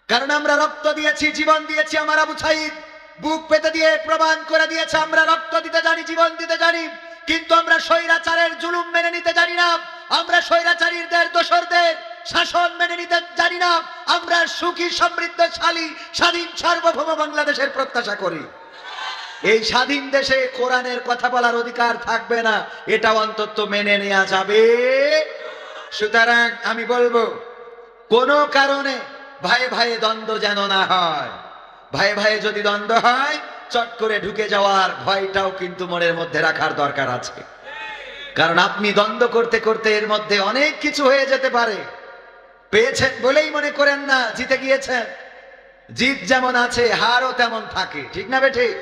কারণ আমরা রক্ত দিয়েছি, জীবন দিয়েছি। আমার আবু সাঈদ বুক পেতে দিয়ে প্রমাণ করে দিয়েছে আমরা রক্ত দিতে জানি, জীবন দিতে জানি, কিন্তু আমরা স্বৈরাচারের জুলুম মেনে নিতে জানি না। আমরা স্বৈরাচারীদের দোসরদের শাসন মেনে নিতে জানি না। আমরা সুখী সমৃদ্ধশালী স্বাধীন সার্বভৌম বাংলাদেশের প্রত্যাশা করি। এই স্বাধীন দেশে কোরআনের কথা বলার অধিকার থাকবে না, এটা অন্তত মেনে নেওয়া যাবে। সুতরাং আমি বলবো, কোনো কারণে ভাই ভাই দ্বন্দ্ব যেন না হয়। ভাই ভাই যদি দ্বন্দ্ব হয়, চট করে ঢুকে যাওয়ার ভয়টাও কিন্তু মনের মধ্যে রাখার দরকার আছে। কারণ আপনি দ্বন্দ্ব করতে করতে এর মধ্যে অনেক কিছু হয়ে যেতে পারে। পেয়েছেন বলেই মনে করেন না জিতে গিয়েছেন। জিত যেমন আছে, হারও তেমন থাকে, ঠিক না বেঠিক?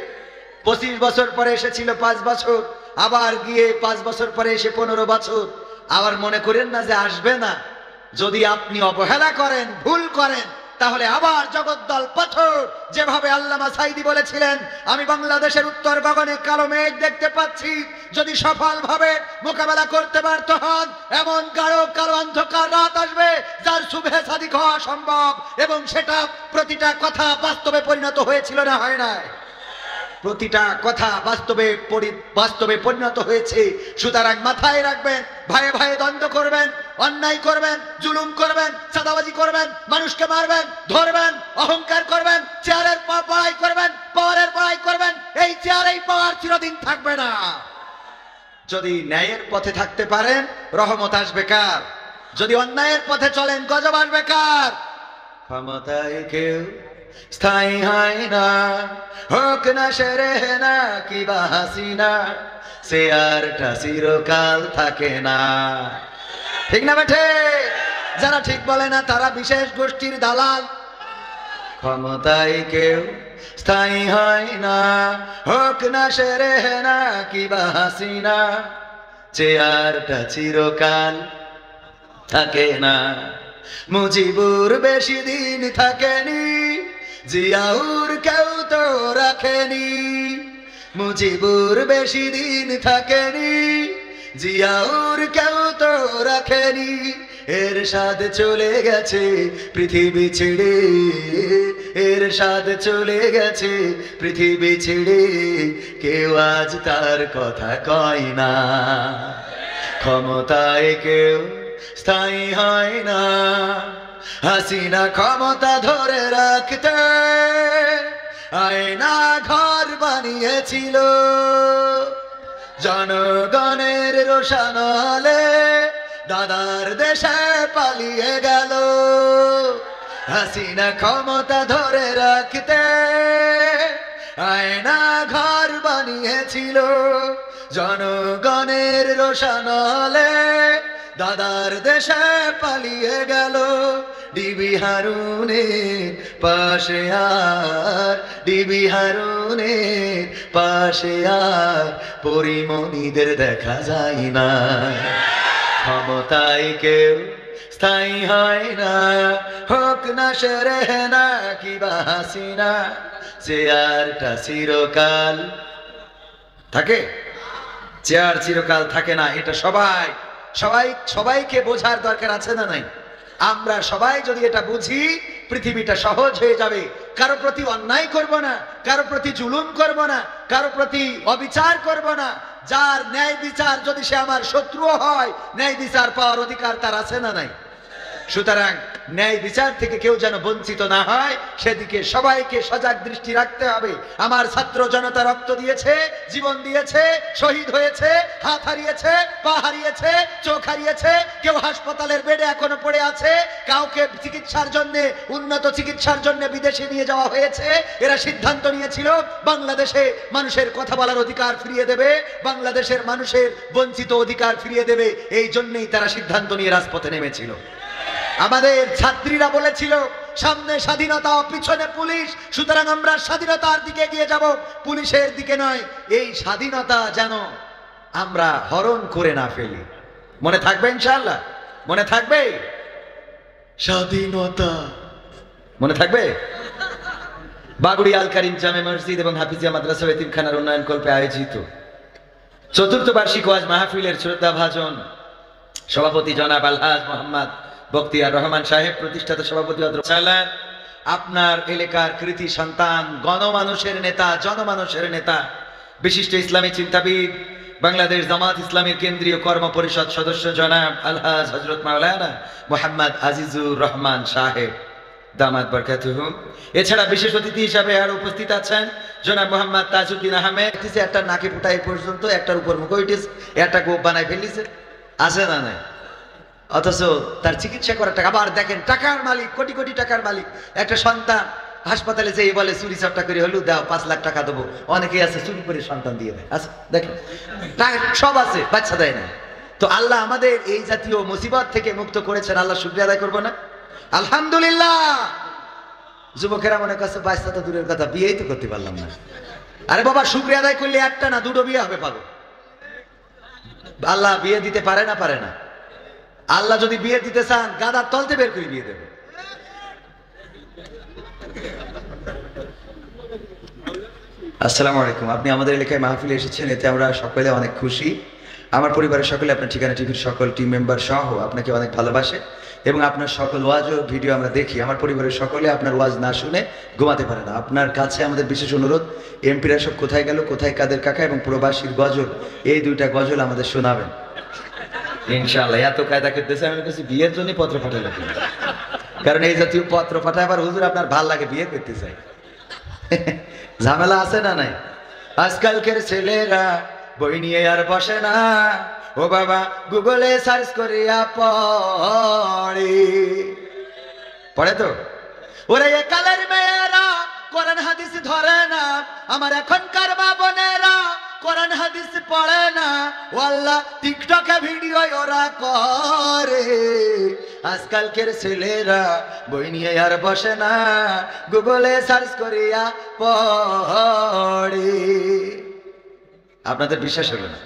25 বছর পরে এসেছিল 5 বছর, আবার গিয়ে 5 বছর পরে এসে 15 বছর। আবার মনে করেন না যে আসবে না। যদি আপনি অবহেলা করেন, ভুল করেন, তাহলে আবার জগদ্দল পাথর। যেভাবে আল্লামা সাঈদী বলেছিলেন, আমি বাংলাদেশের উত্তর গগনে কালো মেঘ দেখতে পাচ্ছি। যদি সফলভাবে মোকাবেলা করতে ব্যর্থ হন, এমন গাঢ় কালো অন্ধকার রাত আসবে যার শুভে সাদিক হওয়া সম্ভব। এবং সেটা প্রতিটা কথা বাস্তবে পরিণত হয়েছিল না, হয় নাই? প্রতিটা কথা বাস্তবে পরিণত হয়েছে। সুতরাং মাথায় রাখবেন, ভাই ভাই দ্বন্দ্ব করবেন, অন্যায় করবেন, জুলুম করবেন, চাঁদাবাজি করবেন, মানুষকে মারবেন, ধরবেন, অহংকার করবেন, চেয়ারের বড়াই করবেন, পাওয়ারের বড়াই করবেন, এই চেয়ারেই পাওয়ার চিরদিন থাকবে না। যদি ন্যায়ের পথে থাকতে পারেন, রহমত আসবে কার? যদি অন্যায়ের পথে চলেন, গজব আসবে কার? ক্ষমতায় কেউ স্থায়ী হয় না, হোক না সেরেনা কিবা হাসিনা, চেয়ারটা চিরকাল থাকে না। ঠিক না বেঠে? যারা ঠিক বলে না তারা বিশেষ গোষ্ঠীর দালাল। ক্ষমতায় কেউ স্থায়ী হয় না, হোক না সেরেনা কিবা হাসিনা, চেয়ারটা চিরকাল থাকে না। মুজিবুর বেশি দিন থাকেনি, জিয়াউর কেউ তো রাখেনি। মুজিবুর বেশি দিন থাকেনি, জিয়াউর কেউ তো রাখেনি। এরশাদ চলে গেছে পৃথিবী ছেড়ে, এরশাদ চলে গেছে পৃথিবী ছেড়ে, কেউ আজ তার কথা কয় না। ক্ষমতায় কেউ স্থায়ী হয় না, হাসিনা ক্ষমতা ধরে রাখতে আয়না ঘর বানিয়েছিল। জনগণের রোশনালে দাদার দেশে পালিয়ে গেল। হাসিনা ক্ষমতা ধরে রাখতে আয়না ঘর বানিয়েছিল। জনগণের রোশনালে দাদার দেশে পালিয়ে গেল। ডিবি হারুনের পাশে আর, ডিবি হারুনের পাশে আর পরিমণিদের দেখা যায় না। ক্ষমতায় কেউ স্থায়ী হয় না, হোক না সেরেনা কিবা হাসিনা, চেয়ারটা চিরকাল থাকে। চেয়ার চিরকাল থাকে না, এটা সবাইকে বোঝার দরকার আছে না নাই? আমরা সবাই যদি এটা বুঝি, পৃথিবীটা সহজ হয়ে যাবে। কারো প্রতি অন্যায় করব না, কারো প্রতি জুলুম করব না, কারো প্রতি অবিচার করব না। যার ন্যায় বিচার যদি সে আমার শত্রুও হয়, ন্যায় বিচার পাওয়ার অধিকার তার আছে না নাই? সুতরাং ন্যায় বিচার থেকে কেউ যেন বঞ্চিত না হয়, সেদিকে সবাইকে সজাগ দৃষ্টি রাখতে হবে। আমার ছাত্র জনতা রক্ত দিয়েছে, জীবন দিয়েছে, শহীদ হয়েছে, হাত হারিয়েছে, পা হারিয়েছে, চোখ হারিয়েছে, কেউ হাসপাতালের বেডে এখনো পড়ে আছে, কাউকে চিকিৎসার জন্য, উন্নত চিকিৎসার জন্য বিদেশে নিয়ে যাওয়া হয়েছে। এরা সিদ্ধান্ত নিয়েছিল বাংলাদেশে মানুষের কথা বলার অধিকার ফিরিয়ে দেবে, বাংলাদেশের মানুষের বঞ্চিত অধিকার ফিরিয়ে দেবে। এই জন্যই তারা সিদ্ধান্ত নিয়ে রাজপথে নেমেছিল। আমাদের ছাত্রীরা বলেছিল, সামনে স্বাধীনতা, পিছনে পুলিশ, সুতরাং আমরা স্বাধীনতার দিকে এগিয়ে যাব, পুলিশের দিকে নয়। এই স্বাধীনতা যেন আমরা হরণ করে না ফেলি। মনে থাকবে ইনশাআল্লাহ? মনে থাকবে? স্বাধীনতা মনে থাকবে? বাগুড়ি আল কারিম জামে মসজিদ এবং হাফিজিয়া মাদ্রাসা এতিমখানার উন্নয়ন কল্পে আয়োজিত ৪র্থ বার্ষিক ওয়াজ মাহফিলের শ্রদ্ধাভাজন সভাপতি জনাব আলহাজ মোহাম্মদ বখতিয়ার রহমান সাহেব, প্রতিষ্ঠাতা সভাপতি আপনার এলাকার কৃতি সন্তান, গণমানুষের নেতা, জনমানুষের নেতা, বিশিষ্ট ইসলামী চিন্তাবিদ, বাংলাদেশ জামাত ইসলামের কেন্দ্রীয় কর্ম পরিষদ সদস্য জনাব আলহাজ হযরত মাওলানা মোহাম্মদ আজিজুর রহমান সাহেব দামাত বরকাতুহু। এছাড়া বিশেষ অতিথি হিসাবে আর উপস্থিত আছেন জনাব মোহাম্মদ তাজউদ্দিন আহমেদ। একটা নাকে ফুটাই পর্যন্ত একটার উপর মুখ উঠেছে, একটা গোপ বানায় ফেলিছে, আছে না নাই? অথচ তার চিকিৎসা করার টাকা, আবার দেখেন টাকার মালিক, কোটি কোটি টাকার মালিক, একটা সন্তান হাসপাতালে যেয়ে বলে চুরি চাপটা করে হলু দাও 5 লাখ টাকা দেবো। অনেকেই আছে চুরি করে সন্তান দিয়ে দেয়, আচ্ছা দেখেন সব আছে, বাচ্চা দেয় না। তো আল্লাহ আমাদের এই জাতীয় মুসিবত থেকে মুক্ত করেছেন, আল্লাহ শুকরিয়া আদায় করবো না? আলহামদুলিল্লাহ। যুবকেরা মনে করছে বাচ্চা তো দূরের কথা, বিয়েই তো করতে পারলাম না। আরে বাবা, শুকরিয়া আদায় করলে একটা না দুটো বিয়ে হবে পাগল। আল্লাহ বিয়ে দিতে পারে না, পারে না? আল্লাহ যদি বিয়ে দিতে চান গাদার তলতে বের করে বিয়ে দেবে। আসসালামু আলাইকুম। আপনি আমাদের এলাকায় মাহফিলে এসেছেন, এতে আমরা সকলে অনেক খুশি। আমার পরিবারের সকলে, আপনার ঠিকানা টিভির সকল টিম মেম্বার সহ আপনাকে অনেক ভালোবাসে এবং আপনার সকল ওয়াজ ও ভিডিও আমরা দেখি। আমার পরিবারের সকলে আপনার ওয়াজ না শুনে ঘুমাতে পারে না। আপনার কাছে আমাদের বিশেষ অনুরোধ, এমপিরা সব কোথায় গেল, কোথায় কাদের কাকা এবং প্রবাসীর গজল, এই 2টা গজল আমাদের শোনাবেন ইনশাআল্লাহ। এত কায়দা করতেছে, আমি কাছে বিয়ের জন্য পত্র পাঠালে, কারণ এই জাতীয় পত্র পাঠায় আবার হুজুর আপনার ভাল লাগে, বিয়ে করতে চাই। ঝামেলা আছে না নাই? আজকালকের ছেলেরা বই নিয়ে আর বসে না, ও বাবা গুগলে সার্চ করিয়া পড়ে তো। ওরে কালের মেয়েরা কোরআন হাদিস ধরে না, আমার এখনকার মা বোনেরা কোরআন হাদিস পড়ে না, ও আল্লাহ টিকটকে ভিডিও ওরা করে। আজকালকের ছেলেরা বই নিয়ে আর বসে না, গুগলে সার্চ করিয়া পড়ে। আপনাদের বিশ্বাস হলো না?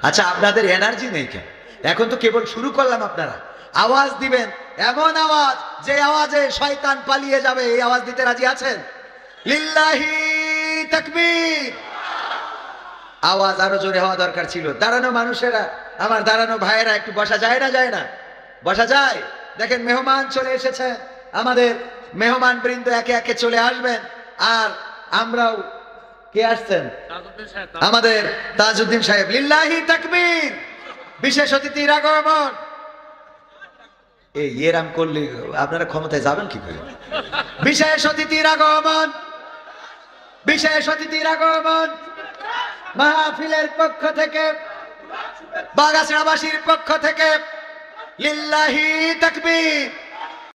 আচ্ছা, আপনাদের এনার্জি নেই কেন? এখন তো কেবল শুরু করলাম, আপনারা আওয়াজ দিবেন, এমন আওয়াজ যে আওয়াজে শয়তান পালিয়ে যাবে। এই আওয়াজ দিতে রাজি আছেন? লিল্লাহি তাকবীর। আওয়াজ আরো জোরে হওয়া দরকার ছিল। দাঁড়ানো মানুষেরা, আমার দাঁড়ানো ভাইয়েরা, একটু বসা যায় না? যায় না? বসা যায়? দেখেন মেহমান চলে এসেছে, আমাদের মেহমান বৃন্দ একে একে চলে আসবেন। আর আমরাও, কে আসছেন? আমাদের তাজউদ্দিন সাহেব। লিল্লাহি তাকবীর। বিশেষ অতিথির আগমন। এই এরাম করলে আপনারা ক্ষমতায় যাবেন কি করে? বিশেষ অতিথির আগমন, বিশেষ অতিথির আগমন। মাহফিলের পক্ষ থেকে, বাগাছড়াবাসীর পক্ষ থেকে লিল্লাহি তাকবীর।